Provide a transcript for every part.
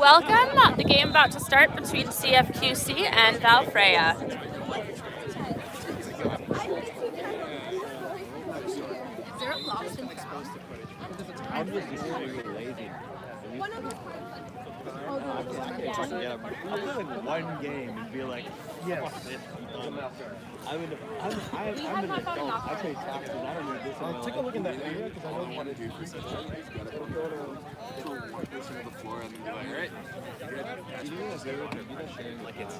Welcome. The game about to start between CFQC and Valfreyja. I'm just really lazy. Yeah, I'll play like one game and be like, yes. I'm an adult. I pay taxes. I don't need this. I'll take a look in that area because I don't want to do this. Alright. Do you do that sharing like it's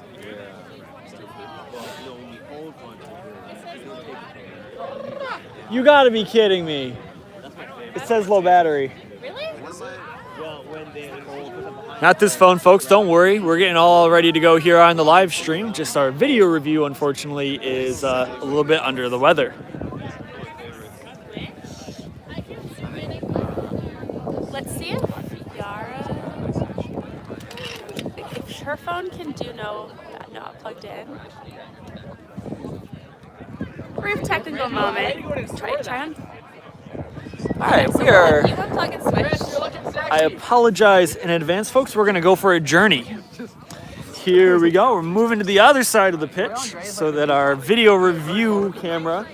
You gotta be kidding me. It says low battery. Really? Not this phone, folks. Don't worry. We're getting all ready to go here on the live stream. Just our video review, unfortunately, is a little bit under the weather. Let's see if Yara, if her phone can do no, not plugged in. Brief technical moment. Try on. All right, So we are. you unplug and switch. I apologize in advance, folks. We're going to go for a journey. Here we go. We're moving to the other side of the pitch so that our video review camera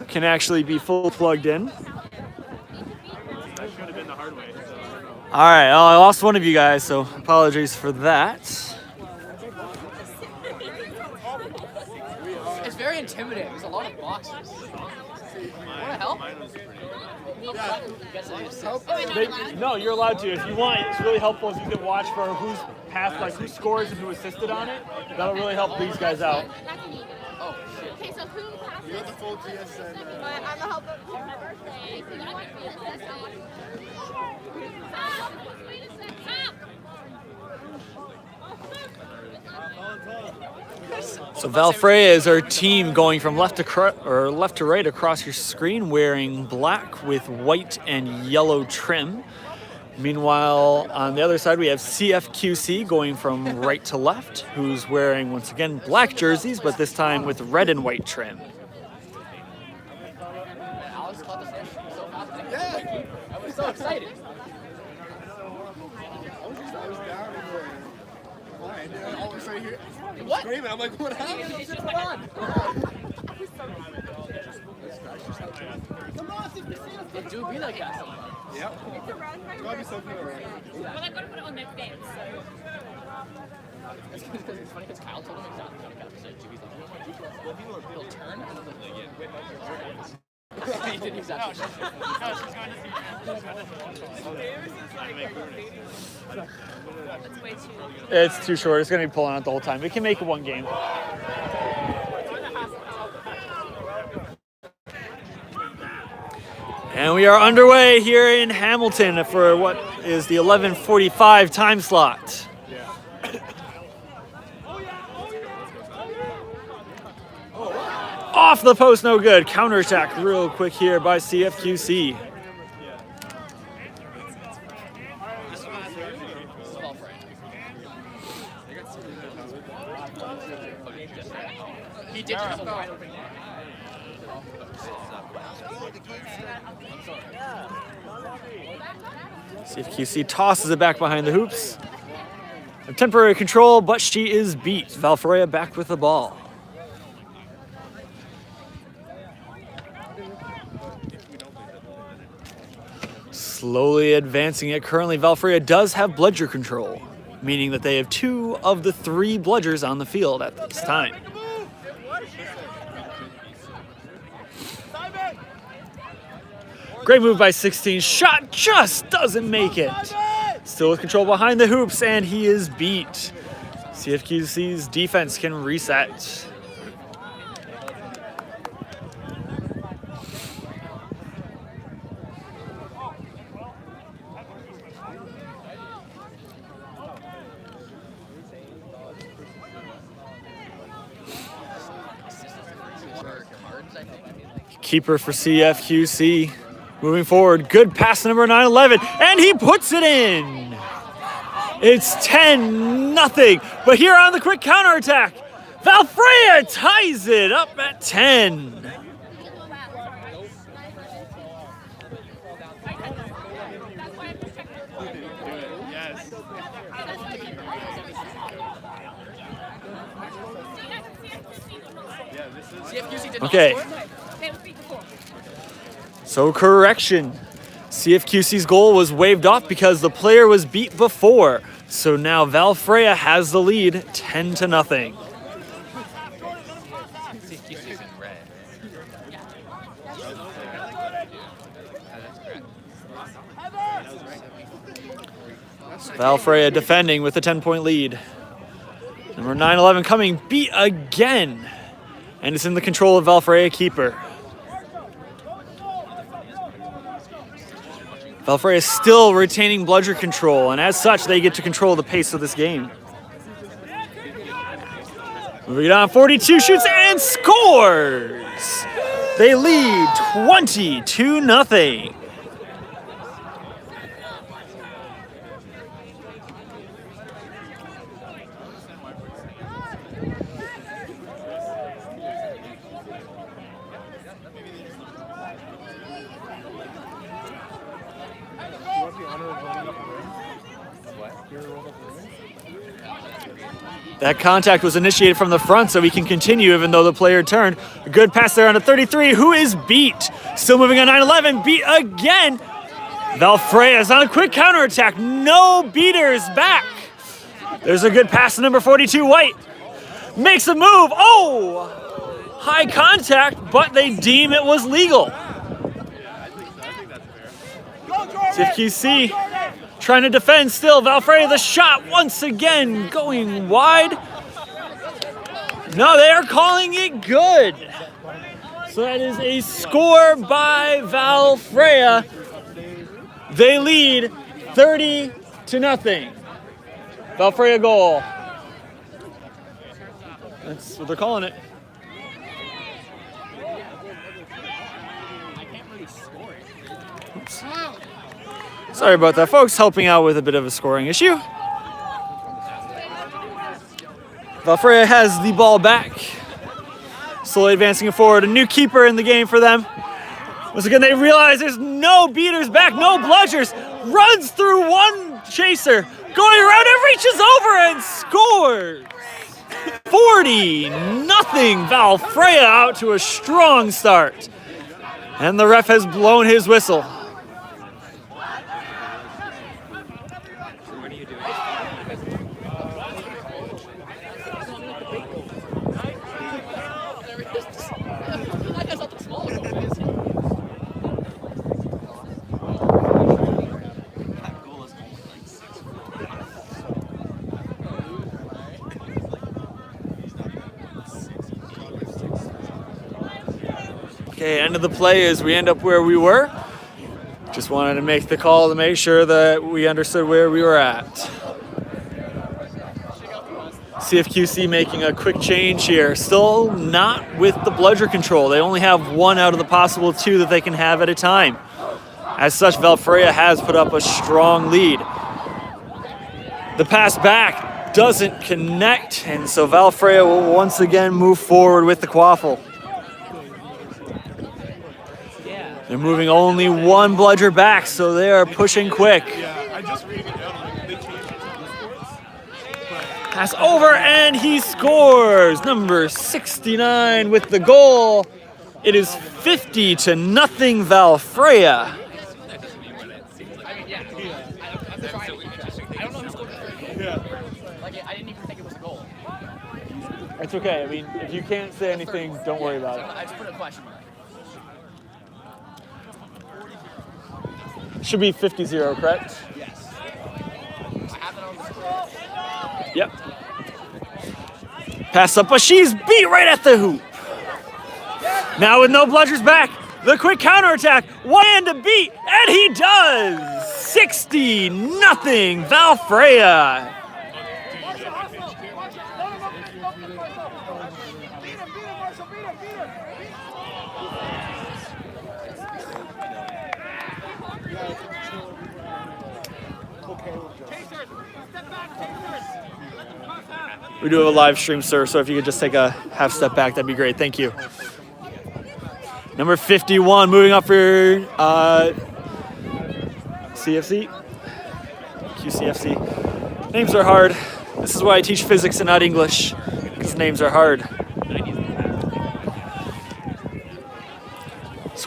can actually be full plugged in. All right, I lost one of you guys, so apologies for that. It's very intimidating. There's a lot of boxes. Want to help? No, you're allowed to. If you want, it's really helpful if you can watch for who's passed, like who scores and who assisted on it. That'll really help these guys out. Oh, shit. Okay, so who passes? You're the full TSN. I'm the helper. My birthday. So you want me to So Valfreyja is our team going from left to right across your screen, wearing black with white and yellow trim. Meanwhile, on the other side, we have CFQC going from right to left, who's wearing, once again, black jerseys, but this time with red and white trim. Alex caught the fish so fast. Yeah. I was so excited. What? Screaming. I'm like, what happened? It's just on. Come on, It do be like that. Yep. Gotta be something around. Well, I gotta put it on their face. It's funny because Kyle told him exactly how to catch it. Jimmy's like, he'll turn and then whip out your hands. He did exactly. That's way too. It's too short. It's going to be pulling out the whole time. We can make it one game. And we are underway here in Hamilton for what is the 11:45 time slot. Off the post, no good. Counterattack real quick here by CFQC. He did have a wide open. CFQC tosses it back behind the hoops. A temporary control, but she is beat. Valfreyja back with the ball. Slowly advancing it. Currently, Valfreyja does have bludger control, meaning that they have 2 of the 3 bludgers on the field at this time. Great move by 16. Shot just doesn't make it. Still with control behind the hoops, and he is beat. CFQC's defense can reset. Keeper for CFQC. Moving forward, good pass to number 9-11, and he puts it in. It's 10-0, but here on the quick counterattack, Valfreyja ties it up at 10. Okay. So correction. CFQC's goal was waved off because the player was beat before. So now Valfreyja has the lead 10-0. Valfreyja defending with a 10-point lead. Number 9-11 coming, beat again. And it's in the control of Valfreyja keeper. Valfreyja is still retaining bludger control, and as such, they get to control the pace of this game. Moving on, 42 shoots and scores! They lead 20-0. That contact was initiated from the front, so he can continue even though the player turned. A good pass there on a 33, who is beat. Still moving on 9-11, beat again. Valfreyja is on a quick counterattack. No beaters back. There's a good pass to number 42, White. Makes a move. Oh! High contact, but they deem it was legal. CFQC trying to defend still. Valfreyja, the shot once again going wide. No, they are calling it good. So that is a score by Valfreyja. They lead 30-0. Valfreyja goal. That's what they're calling it. Oops. Sorry about that, folks. Helping out with a bit of a scoring issue. Valfreyja has the ball back. Slowly advancing it forward. A new keeper in the game for them. Once again, they realize there's no beaters back, no bludgers. Runs through one chaser. Going around and reaches over and scores. 40-0. Valfreyja out to a strong start. And the ref has blown his whistle. Okay, end of the play is we end up where we were. Just wanted to make the call to make sure that we understood where we were at. CFQC making a quick change here. Still not with the bludger control. They only have one out of the possible two that they can have at a time. As such, Valfreyja has put up a strong lead. The pass back doesn't connect, and so Valfreyja will once again move forward with the quaffle. They're moving only one bludger back, so they are pushing quick. Pass over, and he scores. Number 69 with the goal. It is 50-0 Valfreyja. I didn't even think it was a goal. It's okay. I mean, if you can't say anything, don't worry about it. I just put a question mark. Should be 50-0, correct? Yes. I have it on the screen. Yep. Pass up, but she's beat right at the hoop. Now with no bludgers back, the quick counterattack. One hand to beat, and he does. 60-0 Valfreyja. We do have a live stream, sir, so if you could just take a half step back, that'd be great. Thank you. Number 51, moving up for CFC, QCFC. Names are hard. This is why I teach physics and not English, because names are hard.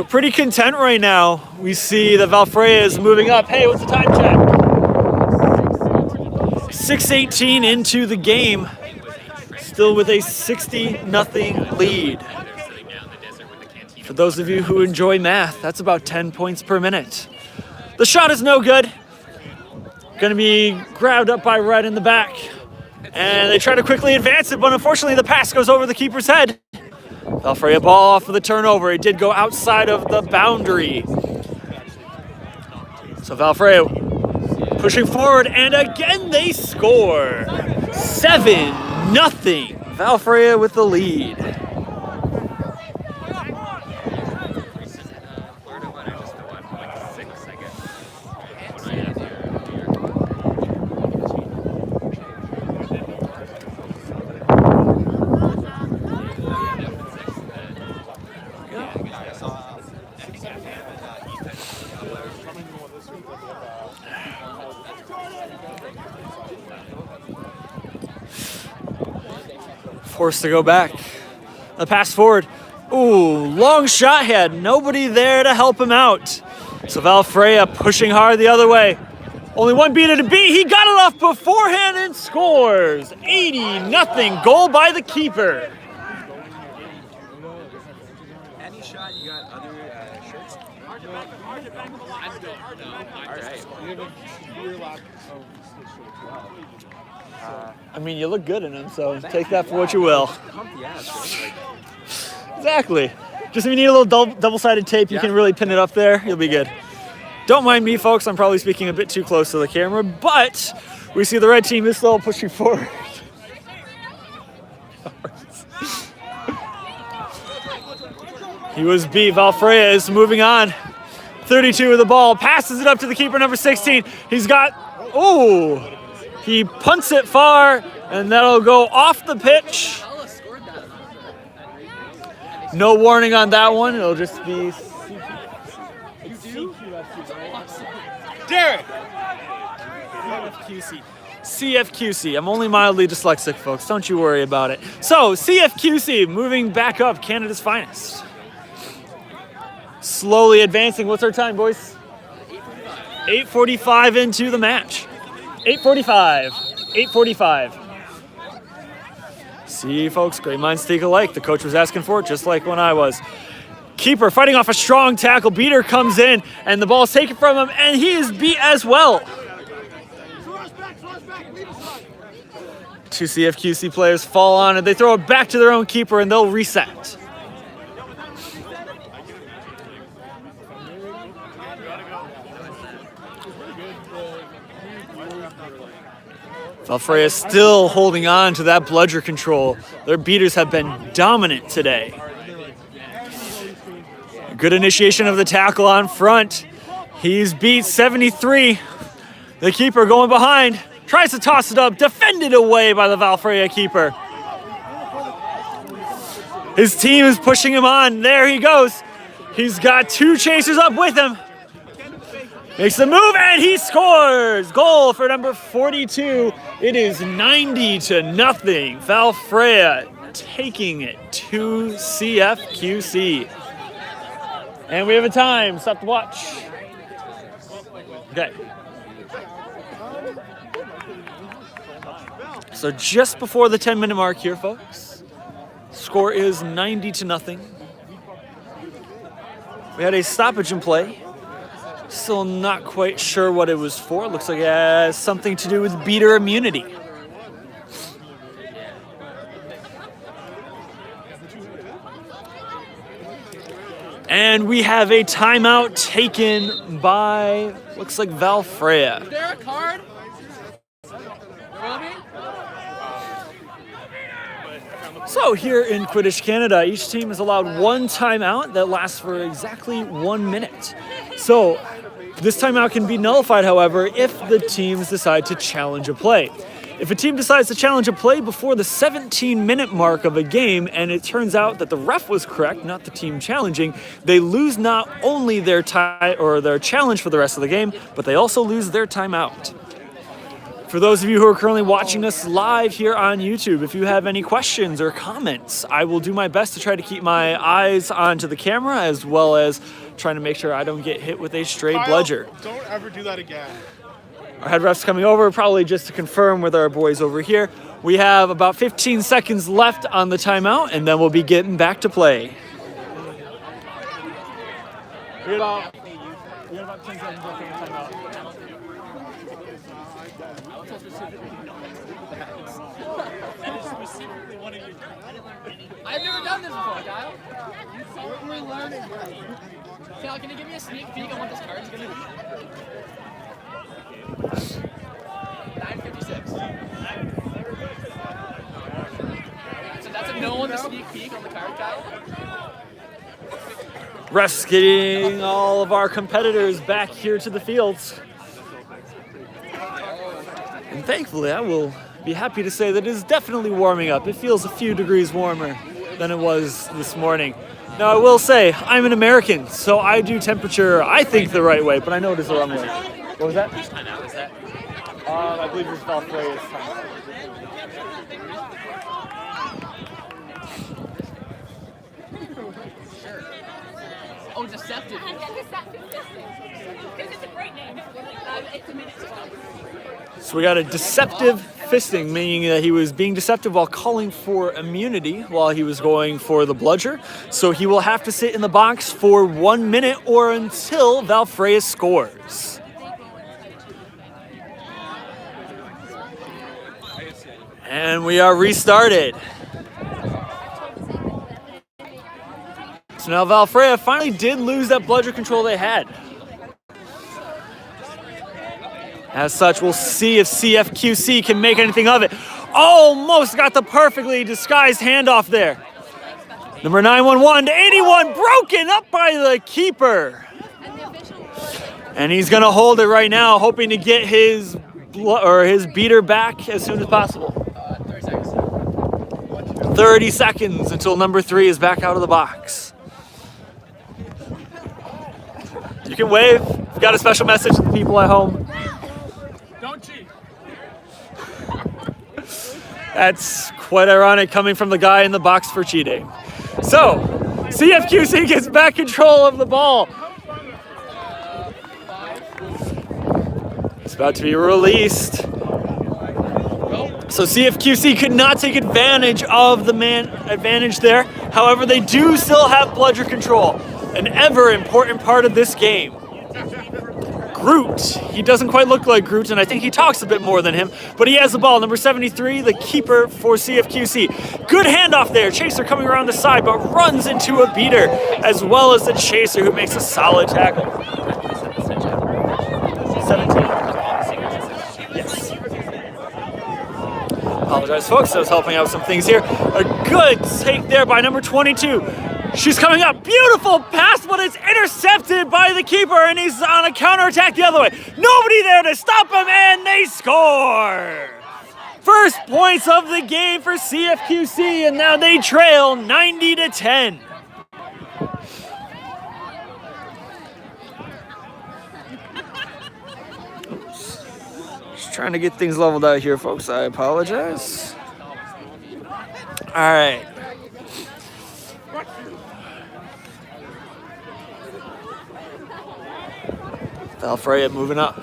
So pretty content right now. We see that Valfreyja is moving up. Hey, what's the time check? 6:18 into the game. Still with a 60-0 lead. For those of you who enjoy math, that's about 10 points per minute. The shot is no good. Going to be grabbed up by Red in the back. And they try to quickly advance it, but unfortunately the pass goes over the keeper's head. Valfreyja ball off of the turnover. It did go outside of the boundary. So Valfreyja pushing forward, and again they score. 7-0. Valfreyja with the lead. Forced to go back. The pass forward. Ooh, long shot, had nobody there to help him out. So Valfreyja pushing hard the other way. Only one beater to beat. He got it off beforehand and scores. 80-0 goal by the keeper. Any shot you got other shirts? I don't know. All right. I mean, you look good in them, so take that for what you will. Exactly. Just if you need a little double-sided tape, you can really pin it up there. You'll be good. Don't mind me, folks. I'm probably speaking a bit too close to the camera, but we see the red team is still pushing forward. He was beat. Valfreyja is moving on. 32 with the ball. Passes it up to the keeper, number 16. He's got... Ooh! He punts it far, and that'll go off the pitch. No warning on that one. It'll just be... Derek! CFQC. CFQC. I'm only mildly dyslexic, folks. Don't you worry about it. So, CFQC moving back up, Canada's finest. Slowly advancing. What's our time, boys? 8:45 into the match. 8:45. 8:45. See, folks, great minds think alike. The coach was asking for it just like when I was. Keeper fighting off a strong tackle. Beater comes in, and the ball's taken from him, and he is beat as well. Two CFQC players fall on it. They throw it back to their own keeper, and they'll reset. Valfreyja still holding on to that bludger control. Their beaters have been dominant today. Good initiation of the tackle on front. He's beat 73. The keeper going behind. Tries to toss it up. Defended away by the Valfreyja keeper. His team is pushing him on. There he goes. He's got two chasers up with him. Makes the move, and he scores! Goal for number 42. It is 90-0. Valfreyja taking it to CFQC. And we have a time. Stop the watch. Okay. So just before the 10-minute mark here, folks. Score is 90-0. We had a stoppage in play. Still not quite sure what it was for. Looks like it has something to do with beater immunity. And we have a timeout taken by, looks like Valfreyja. Is there a card? So here in Quidditch Canada, each team is allowed one timeout that lasts for exactly 1 minute. So this timeout can be nullified, however, if the teams decide to challenge a play. If a team decides to challenge a play before the 17-minute mark of a game, and it turns out that the ref was correct, not the team challenging, they lose not only their tie or their challenge for the rest of the game, but they also lose their timeout. For those of you who are currently watching us live here on YouTube, if you have any questions or comments, I will do my best to try to keep my eyes onto the camera as well as trying to make sure I don't get hit with a stray bludger. Don't ever do that again. Our head ref's coming over, probably just to confirm with our boys over here. We have about 15 seconds left on the timeout, and then we'll be getting back to play. We got about 10 seconds left on the timeout. I've never done this before, Kyle. We're learning. Kyle, can you give me a sneak peek on what this card's gonna be? 9:56. So that's a no on the sneak peek on the card, Kyle? Refs getting all of our competitors back here to the fields. And thankfully, I will be happy to say that it is definitely warming up. It feels a few degrees warmer than it was this morning. Now, I will say, I'm an American, so I do temperature, I think, the right way, but I know it is the wrong way. What was that? Whose timeout is that? I believe it was Valfreyja's time. Sure. Oh, deceptive. It's a great name. It's a minute. So we got a deceptive fisting, meaning that he was being deceptive while calling for immunity while he was going for the bludger. So he will have to sit in the box for 1 minute or until Valfreyja scores. And we are restarted. So now Valfreyja finally did lose that bludger control they had. As such, we'll see if CFQC can make anything of it. Almost got the perfectly disguised handoff there. Number 911 to 81, broken up by the keeper. And he's gonna hold it right now, hoping to get his beater back as soon as possible. 30 seconds. 30 seconds until number 3 is back out of the box. You can wave. We've got a special message to the people at home. Don't cheat. That's quite ironic coming from the guy in the box for cheating. So, CFQC gets back control of the ball. It's about to be released. So CFQC could not take advantage of the advantage there. However, they do still have bludger control, an ever important part of this game. Groot. He doesn't quite look like Groot, and I think he talks a bit more than him, but he has the ball. Number 73, the keeper for CFQC. Good handoff there. Chaser coming around the side, but runs into a beater, as well as the chaser who makes a solid tackle. 17. Yes. Apologize, folks. I was helping out some things here. A good take there by number 22. She's coming up, beautiful pass, but it's intercepted by the keeper, and he's on a counterattack the other way. Nobody there to stop him, and they score! First points of the game for CFQC, and now they trail 90-10. Just trying to get things leveled out here, folks. I apologize. All right. Valfreyja moving up.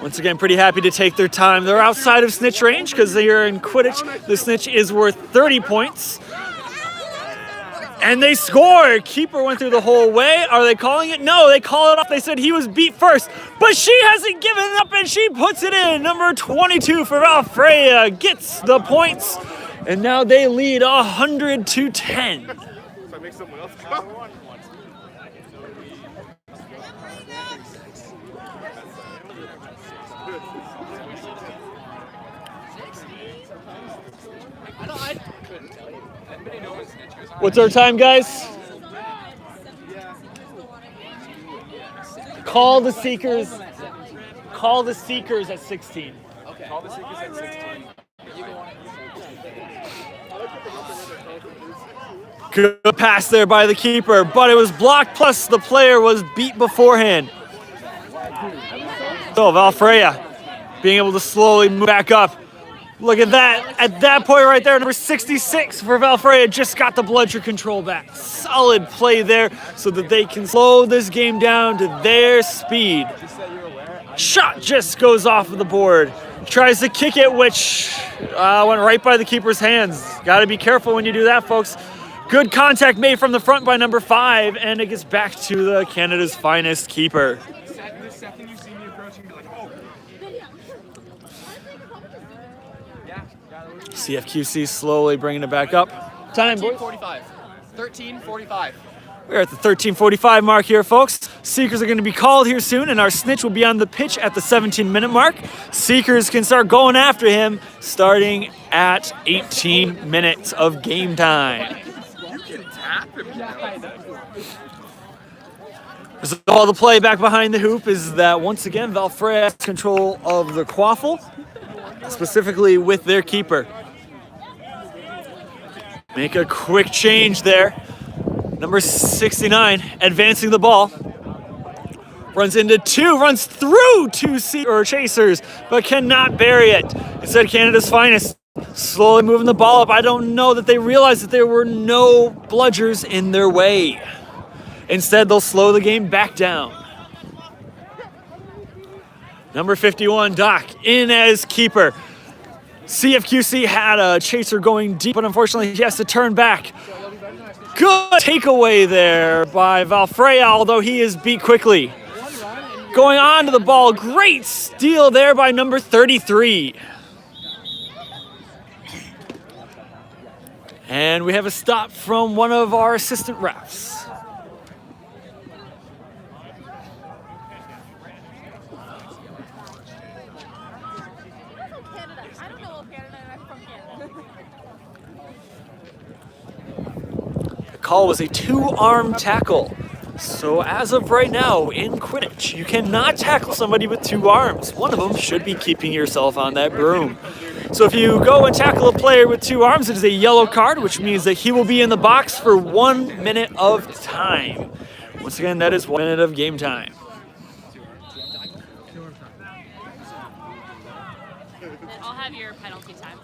Once again, pretty happy to take their time. They're outside of snitch range because they are in Quidditch. The snitch is worth 30 points. And they score. Keeper went through the whole way. Are they calling it? No, they call it off. They said he was beat first. But she hasn't given up, and she puts it in. Number 22 for Valfreyja gets the points. And now they lead 100-10. So I make someone else go. What's our time, guys? Call the Seekers. Call the Seekers at 16. Okay. Call the Seekers at 16. You go on it. Good pass there by the keeper, but it was blocked, plus the player was beat beforehand. So Valfreyja being able to slowly move back up. Look at that. At that point right there, number 66 for Valfreyja just got the bludger control back. Solid play there so that they can slow this game down to their speed. Shot just goes off of the board. Tries to kick it, which went right by the keeper's hands. Got to be careful when you do that, folks. Good contact made from the front by number 5, and it gets back to the Canada's finest keeper. The second you see me approaching, be like, oh. CFQC slowly bringing it back up. Time, boys. 13:45. 13:45. We're at the 13:45 mark here, folks. Seekers are going to be called here soon, and our snitch will be on the pitch at the 17-minute mark. Seekers can start going after him starting at 18 minutes of game time. So all the play back behind the hoop is that once again Valfreyja has control of the quaffle, specifically with their keeper. Make a quick change there. Number 69 advancing the ball. Runs into 2, runs through 2 chasers, but cannot bury it. Instead, Canada's finest slowly moving the ball up. I don't know that they realized that there were no bludgers in their way. Instead, they'll slow the game back down. Number 51, Doc, in as keeper. CFQC had a chaser going deep, but unfortunately he has to turn back. Good takeaway there by Valfreyja, although he is beat quickly. Going on to the ball, great steal there by number 33. And we have a stop from one of our assistant refs. The call was a 2-arm tackle. So as of right now, in Quidditch, you cannot tackle somebody with 2 arms. One of them should be keeping yourself on that broom. So if you go and tackle a player with 2 arms, it is a yellow card, which means that he will be in the box for 1 minute of time. Once again, that is 1 minute of game time. I'll have your penalty time.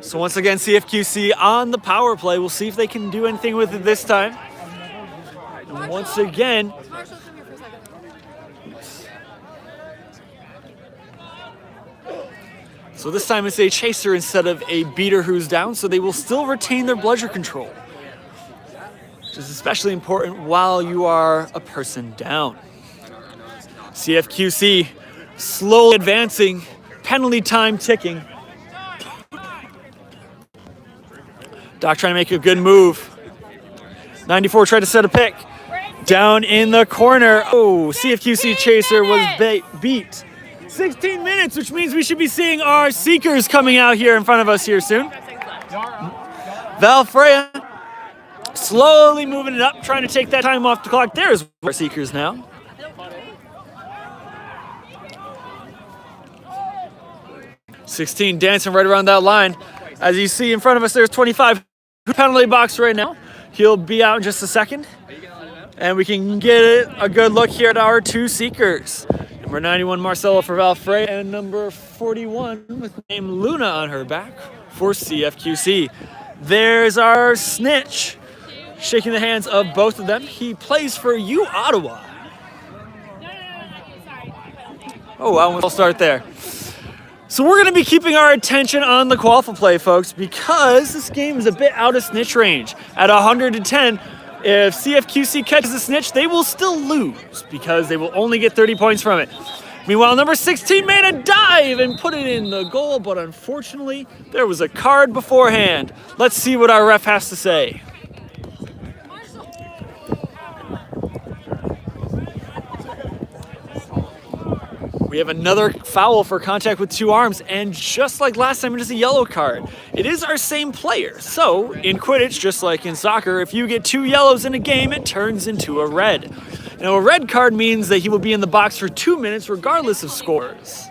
So once again, CFQC on the power play. We'll see if they can do anything with it this time. And once again, so this time it's a chaser instead of a beater who's down, so they will still retain their bludger control, which is especially important while you are a person down. CFQC slowly advancing, penalty time ticking. Doc trying to make a good move. 94 tried to set a pick. Down in the corner. Oh, CFQC chaser was beat. 16 minutes, which means we should be seeing our Seekers coming out here in front of us here soon. Valfreyja slowly moving it up, trying to take that time off the clock. There's our Seekers now. $16 dancing right around that line. As you see in front of us, there's 25. Penalty box right now. He'll be out in just a second. And we can get a good look here at our 2 Seekers. Number 91, Marcelo for Valfreyja, and number 41 with name Luna on her back for CFQC. There's our snitch, shaking the hands of both of them. He plays for U Ottawa. Oh, well, we'll start there. So we're going to be keeping our attention on the qualifier play, folks, because this game is a bit out of snitch range. At 110, if CFQC catches a snitch, they will still lose because they will only get 30 points from it. Meanwhile, number 16 made a dive and put it in the goal, but unfortunately, there was a card beforehand. Let's see what our ref has to say. We have another foul for contact with 2 arms, and just like last time, it is a yellow card. It is our same player. So, in Quidditch, just like in soccer, if you get 2 yellows in a game, it turns into a red. Now, a red card means that he will be in the box for 2 minutes regardless of scores.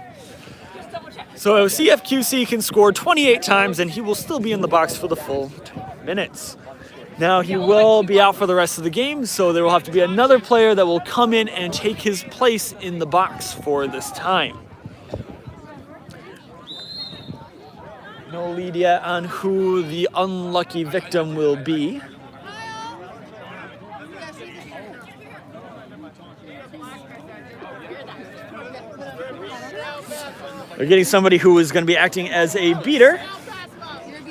So, CFQC can score 28 times, and he will still be in the box for the full 2 minutes. Now he will be out for the rest of the game, so there will have to be another player that will come in and take his place in the box for this time. No lead yet on who the unlucky victim will be. They're getting somebody who is going to be acting as a beater.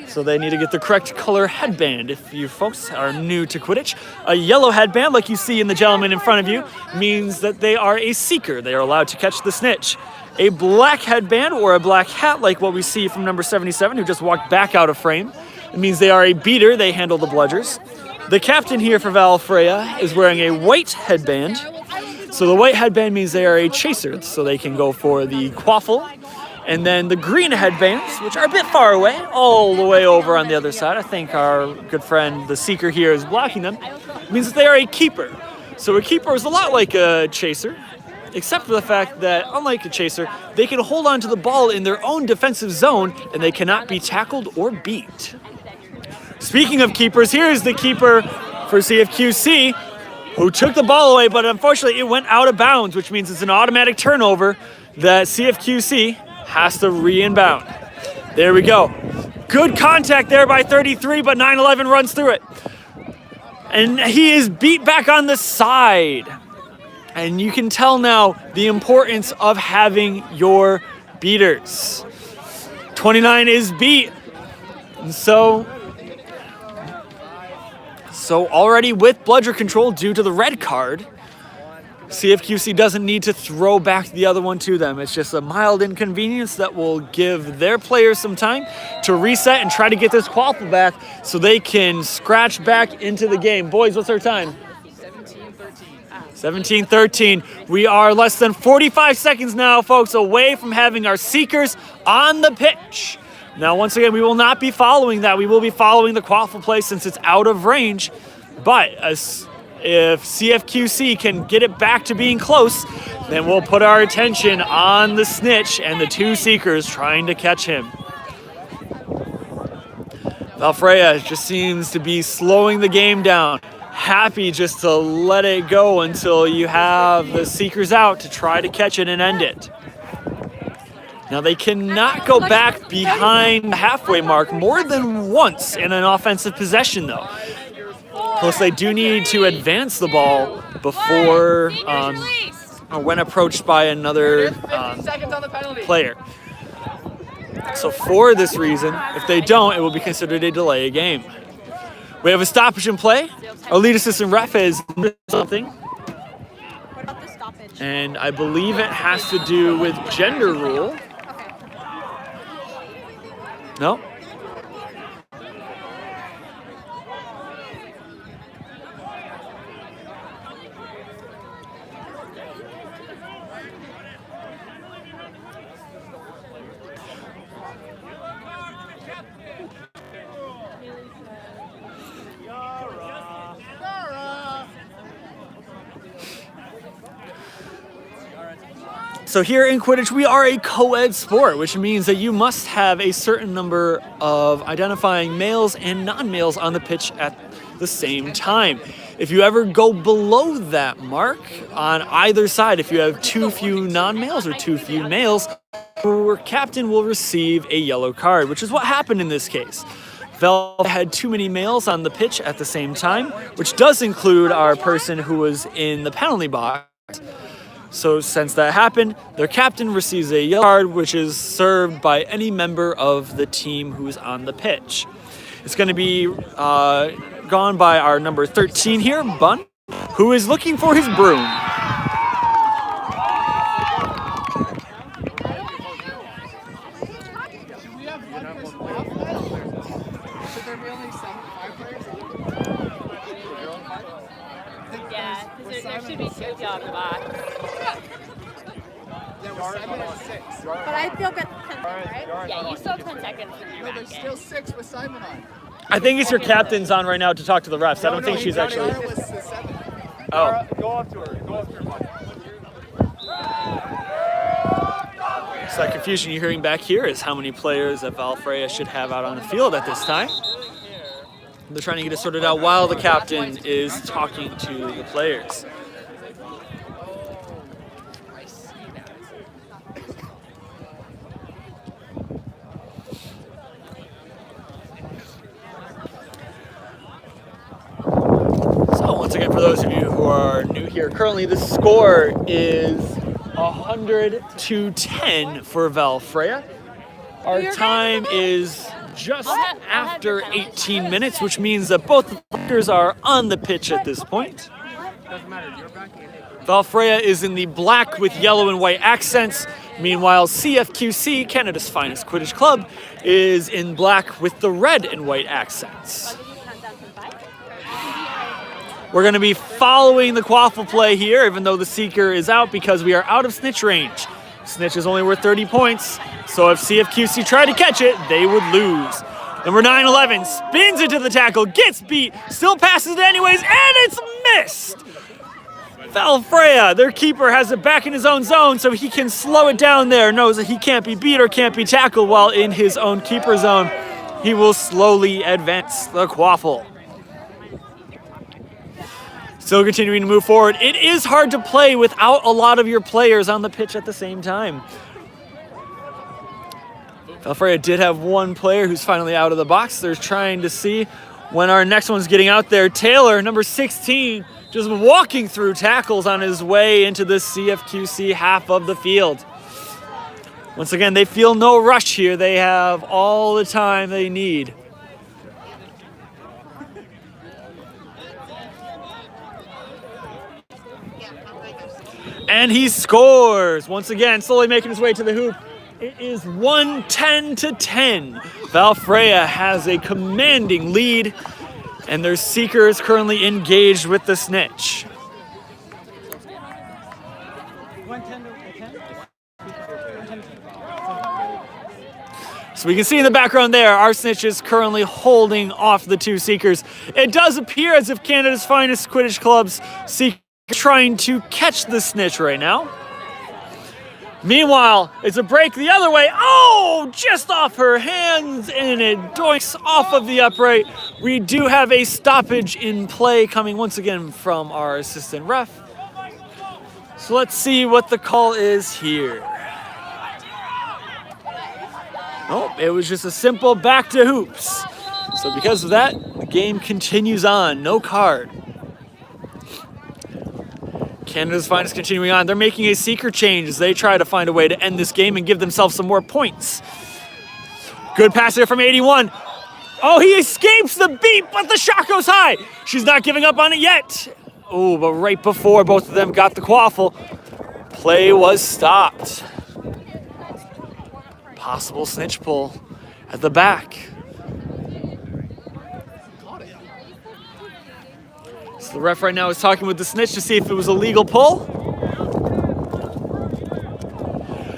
So they need to get the correct color headband. If you folks are new to Quidditch, a yellow headband, like you see in the gentleman in front of you, means that they are a seeker. They are allowed to catch the snitch. A black headband or a black hat, like what we see from number 77, who just walked back out of frame, it means they are a beater. They handle the bludgers. The captain here for Valfreyja is wearing a white headband. So the white headband means they are a chaser, so they can go for the quaffle. And then the green headbands, which are a bit far away, all the way over on the other side. I think our good friend, the seeker here, is blocking them. It means that they are a keeper. So a keeper is a lot like a chaser, except for the fact that, unlike a chaser, they can hold on to the ball in their own defensive zone, and they cannot be tackled or beat. Speaking of keepers, here's the keeper for CFQC, who took the ball away, but unfortunately it went out of bounds, which means it's an automatic turnover that CFQC has to re-inbound. There we go. Good contact there by 33, but 9-11 runs through it. And he is beat back on the side. And you can tell now the importance of having your beaters. 29 is beat. And so already with bludger control due to the red card, CFQC doesn't need to throw back the other one to them. It's just a mild inconvenience that will give their players some time to reset and try to get this quaffle back so they can scratch back into the game. Boys, what's our time? 17-13. We are less than 45 seconds now, folks, away from having our seekers on the pitch. Now, once again, we will not be following that. We will be following the quaffle play since it's out of range. But if CFQC can get it back to being close, then we'll put our attention on the snitch and the two seekers trying to catch him. Valfreyja just seems to be slowing the game down. Happy just to let it go until you have the seekers out to try to catch it and end it. Now they cannot go back behind the halfway mark more than once in an offensive possession though. Plus, they do need to advance the ball before or when approached by another player. So for this reason, if they don't, it will be considered a delay of game. We have a stoppage in play. Our lead assistant ref has something. And I believe it has to do with gender rule. No? So here in Quidditch, we are a co-ed sport, which means that you must have a certain number of identifying males and non-males on the pitch at the same time. If you ever go below that mark on either side, if you have too few non-males or too few males, your captain will receive a yellow card, which is what happened in this case. Val had too many males on the pitch at the same time, which does include our person who was in the penalty box. So since that happened, their captain receives a yellow card, which is served by any member of the team who is on the pitch. It's going to be gone by our number 13 here, Bun, who is looking for his broom. Yeah, there should be 2 on the box. But I feel good 10 right? Yeah, you still have 10 seconds in your back There's still 6 with Simon on. I think it's your captain's on right now to talk to the refs. I don't think she's actually... Oh. Go up to her. Go up to her, bud. Slight confusion you're hearing back here is how many players that Valfreyja should have out on the field at this time. They're trying to get it sorted out while the captain is talking to the players. So once again, for those of you who are new here, currently the score is 100-10 for Valfreyja. Our time is just after 18 minutes, which means that both the players are on the pitch at this point. Valfreyja is in the black with yellow and white accents. Meanwhile, CFQC, Canada's finest Quidditch club, is in black with the red and white accents. We're going to be following the quaffle play here, even though the Seeker is out, because we are out of snitch range. Snitch is only worth 30 points, so if CFQC tried to catch it, they would lose. Number 9-11 spins into the tackle, gets beat, still passes it anyways, and it's missed! Valfreyja, their keeper, has it back in his own zone, so he can slow it down there, knows that he can't be beat or can't be tackled while in his own keeper zone. He will slowly advance the quaffle. Still continuing to move forward. It is hard to play without a lot of your players on the pitch at the same time. Valfreyja did have one player who's finally out of the box. They're trying to see when our next one's getting out there. Taylor, number 16, just walking through tackles on his way into the CFQC half of the field. Once again, they feel no rush here. They have all the time they need. And he scores! Once again, slowly making his way to the hoop. It is 110-10. Valfreyja has a commanding lead, and their Seeker is currently engaged with the snitch. So we can see in the background there, our snitch is currently holding off the two Seekers. It does appear as if Canada's finest Quidditch club's Seeker trying to catch the snitch right now. Meanwhile, it's a break the other way. Oh, just off her hands, and it doinks off of the upright. We do have a stoppage in play coming once again from our assistant ref. So let's see what the call is here. Oh, it was just a simple back to hoops. So because of that, the game continues on. No card. Canada's finest continuing on. They're making a Seeker change as they try to find a way to end this game and give themselves some more points. Good pass there from 81. Oh, he escapes the beat, but the shot goes high. She's not giving up on it yet. Oh, but right before both of them got the quaffle, play was stopped. Possible snitch pull at the back. So the ref right now is talking with the snitch to see if it was a legal pull.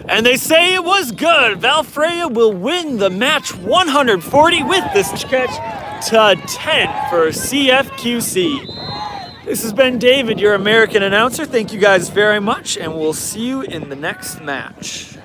And they say it was good. Valfreyja will win the match 140 with this catch to 10 for CFQC. This has been David, your American announcer. Thank you guys very much, and we'll see you in the next match.